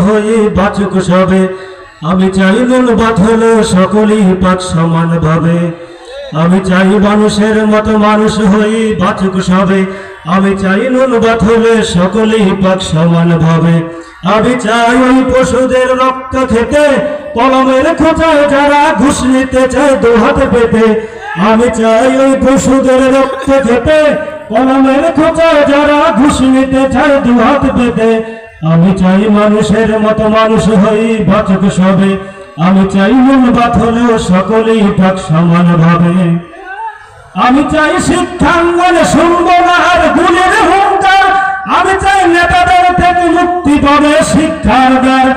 হয়ে বাঁচুক সবে। আমি চাই নুন ভাত হলে সকলেই পাক সমান ভাবে। আমি চাই মানুষের মতো মানুষ হয়ে বাঁচুক সবে। আমি চাই নুন ভাত হলে সকলেই পাক সমান ভাবে। আমি চাই ওই পশুদের রক্ত খেতে, কলমের খোঁচায় যারা ঘুষ নিতে চায় দুহাত পেতে। আমি চাই ওই পশুদের রক্ত খেতে, কলমের খোঁচায় যারা ঘুষ নিতে চায় দুহাত পেতে। আমি চাই মানুষের মতো মানুষ হয়ে বাঁচুক সবে। আমি চাই নুন ভাত হলেও সকলেই পাক সমান ভাবে। আমি চাই শিক্ষাঙ্গনে শুনবো না আর গুণের হুঙ্কার। আমি চাই নেতাদের থেকে মুক্তি পাবে শিক্ষার দ্বার।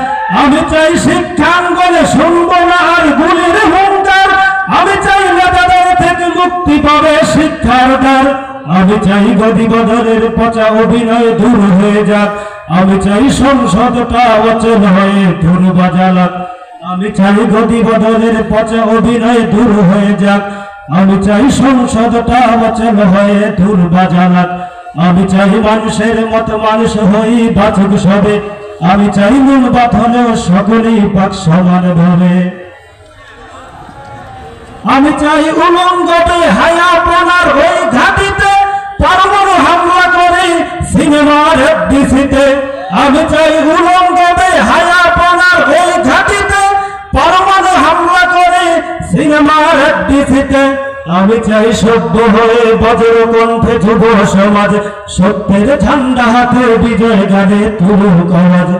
আমি চাই শিক্ষাঙ্গনে শুনবো না আর গুণের হুঙ্কার। আমি চাই নেতাদের থেকে মুক্তি পাবে শিক্ষার দ্বার। আমি চাই গদি বদলের পচা অভিনয় দূর হয়ে যাক। আমি চাই সংসদটা অচল হয়ে ধুর বাজালাক। আমি চাই গদি বদলের পচা অভিনয় দূর হয়ে যাক। আমি চাই সংসদটা অচল হয়ে ধুর বাজালাক। আমি চাই মানুষের মতো মানুষ হয়ে বাঁচুক সবে। আমি চাই নুন ভাত হলেও সকলেই পাক সমান ভাবে। আমি চাই উলঙ্গতে হায়াপনার ওই ঘাটিতে পরমাণু হামলা করে সিনেমার ডিসিতে। আমি চাই উলঙ্গতে হায়াপনার ওই ঘাটিতে পরমাণু হামলা করে সিনেমার ডিসিতে। আমি চাই সভ্য হয়ে বজ্র কণ্ঠে যুব সমাজ, সত্যের ঝান্ডা হাতে বিজয় গানে তুলুক আওয়াজ।